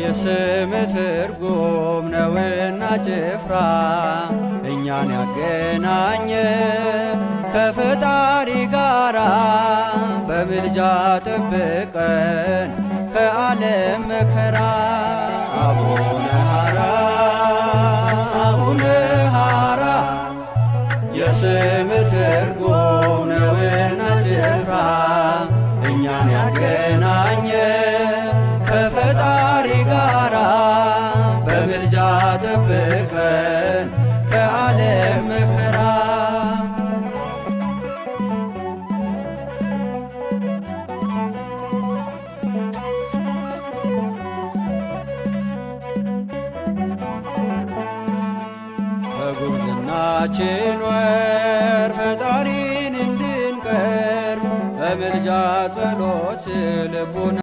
የስም ትርጉም ነውና ጭፍራ እኛን ያገናኘ ከፈጣሪ ጋራ በምልጃ ጠብቀን ከዓለም መከራ። አቡነ ሐራ አቡነ ሐራ የስም ትርጉም ነውና ጭፍራ እኛን ያገናኘ ከፈጣሪ ጋራ በምልጃ ጠብቀን ከዓለም መከራ። በጉብዝናችን ወር ፈጣሪን እንድንቀርብ በምልጃ ጸሎት ልቡና